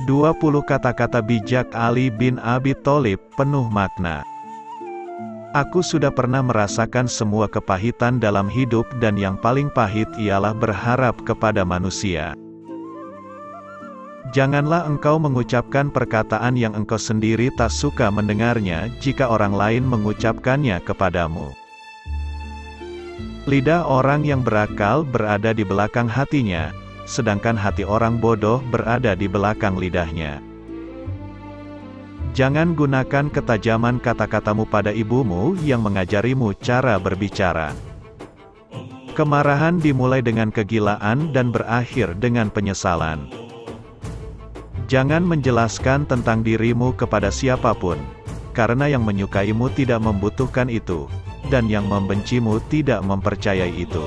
20 kata-kata bijak Ali bin Abi Thalib penuh makna. Aku sudah pernah merasakan semua kepahitan dalam hidup dan yang paling pahit ialah berharap kepada manusia. Janganlah engkau mengucapkan perkataan yang engkau sendiri tak suka mendengarnya jika orang lain mengucapkannya kepadamu. Lidah orang yang berakal berada di belakang hatinya, sedangkan hati orang bodoh berada di belakang lidahnya. Jangan gunakan ketajaman kata-katamu pada ibumu yang mengajarimu cara berbicara. Kemarahan dimulai dengan kegilaan dan berakhir dengan penyesalan. Jangan menjelaskan tentang dirimu kepada siapapun, karena yang menyukaimu tidak membutuhkan itu, dan yang membencimu tidak mempercayai itu.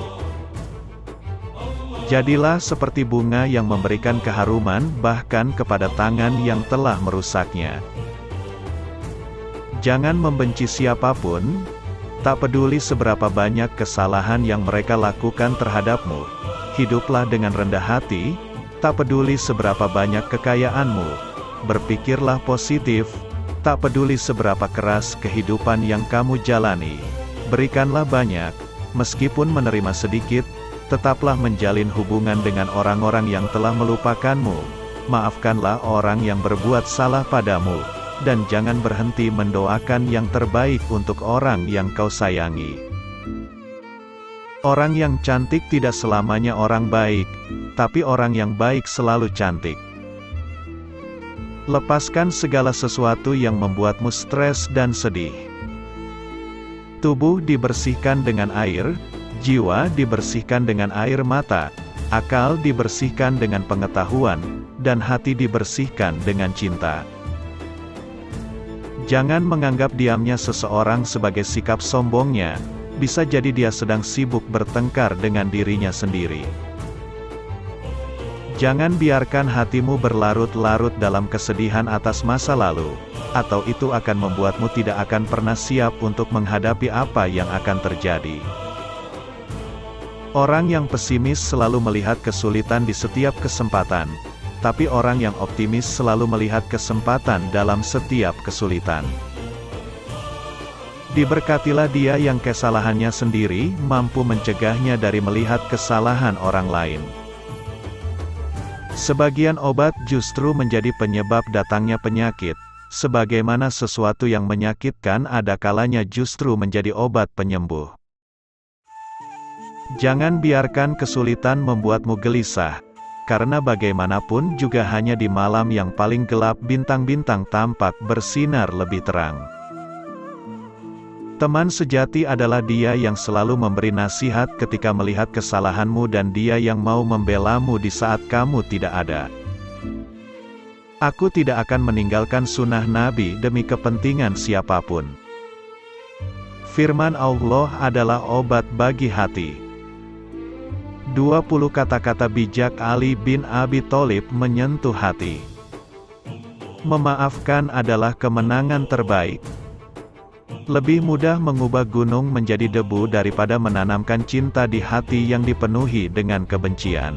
Jadilah seperti bunga yang memberikan keharuman bahkan kepada tangan yang telah merusaknya. Jangan membenci siapapun, tak peduli seberapa banyak kesalahan yang mereka lakukan terhadapmu. Hiduplah dengan rendah hati, tak peduli seberapa banyak kekayaanmu. Berpikirlah positif, tak peduli seberapa keras kehidupan yang kamu jalani. Berikanlah banyak, meskipun menerima sedikit, tetaplah menjalin hubungan dengan orang-orang yang telah melupakanmu. Maafkanlah orang yang berbuat salah padamu. Dan jangan berhenti mendoakan yang terbaik untuk orang yang kau sayangi. Orang yang cantik tidak selamanya orang baik, tapi orang yang baik selalu cantik. Lepaskan segala sesuatu yang membuatmu stres dan sedih. Tubuh dibersihkan dengan air, jiwa dibersihkan dengan air mata, akal dibersihkan dengan pengetahuan, dan hati dibersihkan dengan cinta. Jangan menganggap diamnya seseorang sebagai sikap sombongnya, bisa jadi dia sedang sibuk bertengkar dengan dirinya sendiri. Jangan biarkan hatimu berlarut-larut dalam kesedihan atas masa lalu, atau itu akan membuatmu tidak akan pernah siap untuk menghadapi apa yang akan terjadi. Orang yang pesimis selalu melihat kesulitan di setiap kesempatan. Tapi orang yang optimis selalu melihat kesempatan dalam setiap kesulitan. Diberkatilah dia yang kesalahannya sendiri mampu mencegahnya dari melihat kesalahan orang lain. Sebagian obat justru menjadi penyebab datangnya penyakit, sebagaimana sesuatu yang menyakitkan ada kalanya justru menjadi obat penyembuh. Jangan biarkan kesulitan membuatmu gelisah. Karena bagaimanapun juga hanya di malam yang paling gelap bintang-bintang tampak bersinar lebih terang. Teman sejati adalah dia yang selalu memberi nasihat ketika melihat kesalahanmu dan dia yang mau membelamu di saat kamu tidak ada. Aku tidak akan meninggalkan sunnah Nabi demi kepentingan siapapun. Firman Allah adalah obat bagi hati. 20 kata-kata bijak Ali bin Abi Thalib menyentuh hati. Memaafkan adalah kemenangan terbaik. Lebih mudah mengubah gunung menjadi debu daripada menanamkan cinta di hati yang dipenuhi dengan kebencian.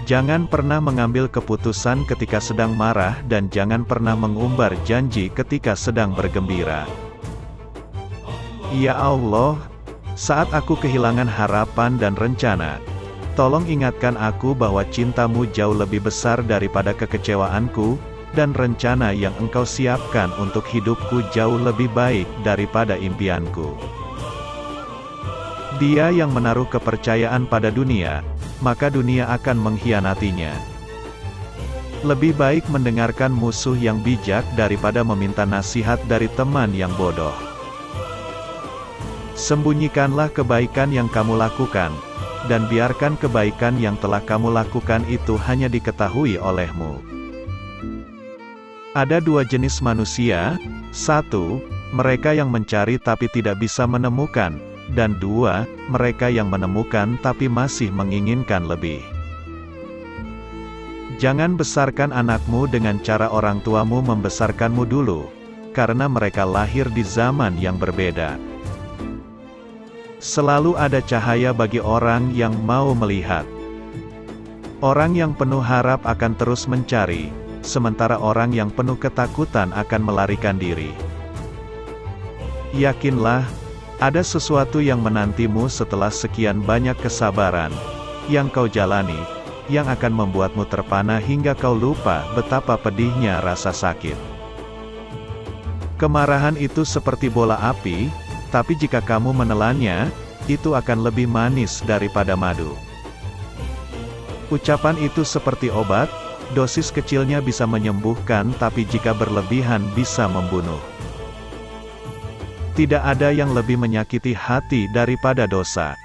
Jangan pernah mengambil keputusan ketika sedang marah dan jangan pernah mengumbar janji ketika sedang bergembira. Ya Allah, saat aku kehilangan harapan dan rencana, tolong ingatkan aku bahwa cintamu jauh lebih besar daripada kekecewaanku, dan rencana yang engkau siapkan untuk hidupku jauh lebih baik daripada impianku. Dia yang menaruh kepercayaan pada dunia, maka dunia akan mengkhianatinya. Lebih baik mendengarkan musuh yang bijak daripada meminta nasihat dari teman yang bodoh. Sembunyikanlah kebaikan yang kamu lakukan, dan biarkan kebaikan yang telah kamu lakukan itu hanya diketahui olehmu. Ada dua jenis manusia, satu, mereka yang mencari tapi tidak bisa menemukan, dan dua, mereka yang menemukan tapi masih menginginkan lebih. Jangan besarkan anakmu dengan cara orang tuamu membesarkanmu dulu, karena mereka lahir di zaman yang berbeda. Selalu ada cahaya bagi orang yang mau melihat. Orang yang penuh harap akan terus mencari, sementara orang yang penuh ketakutan akan melarikan diri. Yakinlah, ada sesuatu yang menantimu setelah sekian banyak kesabaran yang kau jalani, yang akan membuatmu terpana hingga kau lupa betapa pedihnya rasa sakit. Kemarahan itu seperti bola api, tapi jika kamu menelannya, itu akan lebih manis daripada madu. Ucapan itu seperti obat, dosis kecilnya bisa menyembuhkan, tapi jika berlebihan bisa membunuh. Tidak ada yang lebih menyakiti hati daripada dosa.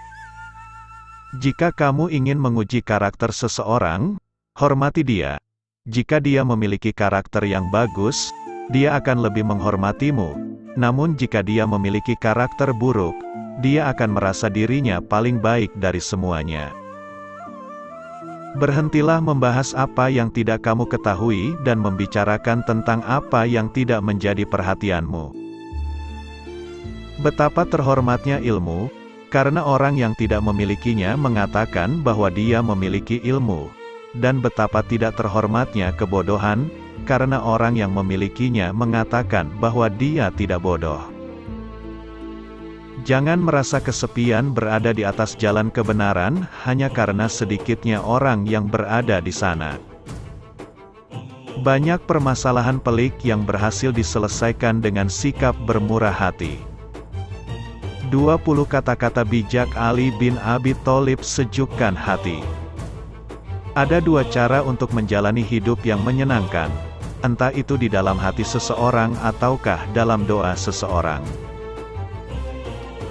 Jika kamu ingin menguji karakter seseorang, hormati dia. Jika dia memiliki karakter yang bagus, dia akan lebih menghormatimu. Namun jika dia memiliki karakter buruk, dia akan merasa dirinya paling baik dari semuanya. Berhentilah membahas apa yang tidak kamu ketahui dan membicarakan tentang apa yang tidak menjadi perhatianmu. Betapa terhormatnya ilmu, karena orang yang tidak memilikinya mengatakan bahwa dia memiliki ilmu. Dan betapa tidak terhormatnya kebodohan, karena orang yang memilikinya mengatakan bahwa dia tidak bodoh. Jangan merasa kesepian berada di atas jalan kebenaran, hanya karena sedikitnya orang yang berada di sana. Banyak permasalahan pelik yang berhasil diselesaikan dengan sikap bermurah hati. 20 kata-kata bijak Ali bin Abi Thalib sejukkan hati. Ada dua cara untuk menjalani hidup yang menyenangkan, entah itu di dalam hati seseorang ataukah dalam doa seseorang.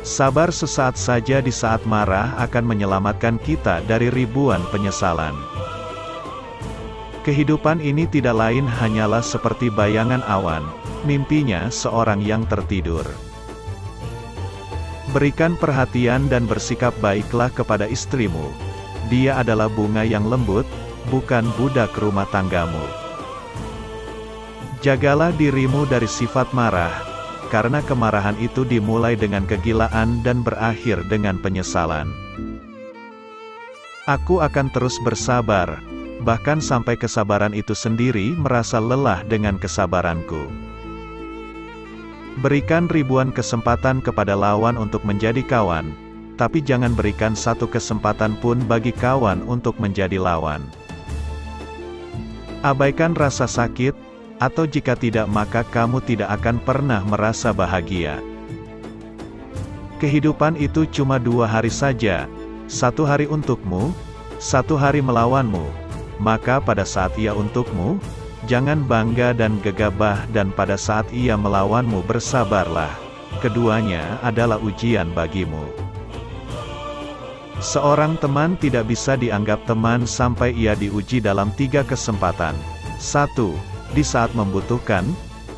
Sabar sesaat saja di saat marah akan menyelamatkan kita dari ribuan penyesalan. Kehidupan ini tidak lain hanyalah seperti bayangan awan, mimpinya seorang yang tertidur. Berikan perhatian dan bersikap baiklah kepada istrimu. Dia adalah bunga yang lembut, bukan budak rumah tanggamu. Jagalah dirimu dari sifat marah, karena kemarahan itu dimulai dengan kegilaan dan berakhir dengan penyesalan. Aku akan terus bersabar, bahkan sampai kesabaran itu sendiri merasa lelah dengan kesabaranku. Berikan ribuan kesempatan kepada lawan untuk menjadi kawan, tapi jangan berikan satu kesempatan pun bagi kawan untuk menjadi lawan. Abaikan rasa sakit, atau jika tidak maka kamu tidak akan pernah merasa bahagia. Kehidupan itu cuma 2 hari saja, 1 hari untukmu, 1 hari melawanmu. Maka pada saat ia untukmu, jangan bangga dan gegabah, dan pada saat ia melawanmu bersabarlah. Keduanya adalah ujian bagimu. Seorang teman tidak bisa dianggap teman sampai ia diuji dalam 3 kesempatan. 1. Di saat membutuhkan,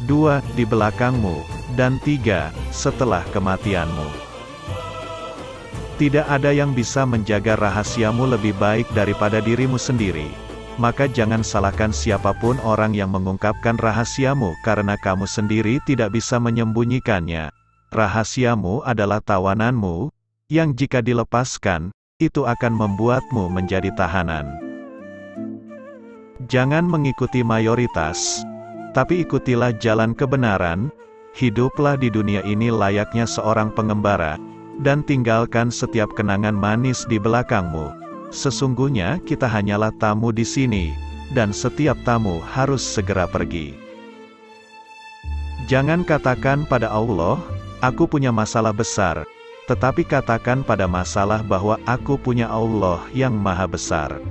2. Di belakangmu, dan 3. Setelah kematianmu. Tidak ada yang bisa menjaga rahasiamu lebih baik daripada dirimu sendiri. Maka jangan salahkan siapapun orang yang mengungkapkan rahasiamu, karena kamu sendiri tidak bisa menyembunyikannya. Rahasiamu adalah tawananmu, yang jika dilepaskan, itu akan membuatmu menjadi tahanan. Jangan mengikuti mayoritas, tapi ikutilah jalan kebenaran. Hiduplah di dunia ini layaknya seorang pengembara, dan tinggalkan setiap kenangan manis di belakangmu. Sesungguhnya kita hanyalah tamu di sini, dan setiap tamu harus segera pergi. Jangan katakan pada Allah, "Aku punya masalah besar," tetapi katakan pada masalah bahwa aku punya Allah yang maha besar.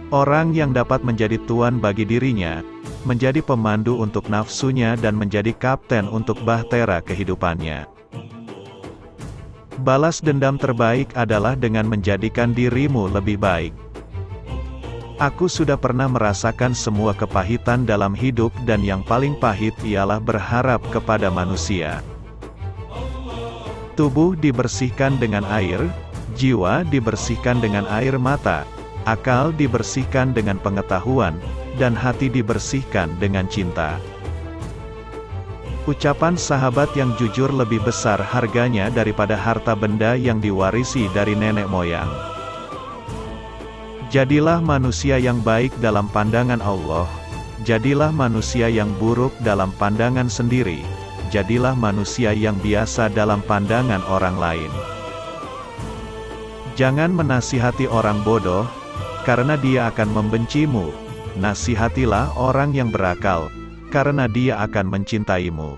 Orang yang dapat menjadi tuan bagi dirinya, menjadi pemandu untuk nafsunya dan menjadi kapten untuk bahtera kehidupannya. Balas dendam terbaik adalah dengan menjadikan dirimu lebih baik. Aku sudah pernah merasakan semua kepahitan dalam hidup, dan yang paling pahit ialah berharap kepada manusia. Tubuh dibersihkan dengan air, jiwa dibersihkan dengan air mata, akal dibersihkan dengan pengetahuan, dan hati dibersihkan dengan cinta. Ucapan sahabat yang jujur lebih besar harganya daripada harta benda yang diwarisi dari nenek moyang. Jadilah manusia yang baik dalam pandangan Allah, jadilah manusia yang buruk dalam pandangan sendiri, jadilah manusia yang biasa dalam pandangan orang lain. Jangan menasihati orang bodoh, karena dia akan membencimu. Nasihatilah orang yang berakal, karena dia akan mencintaimu.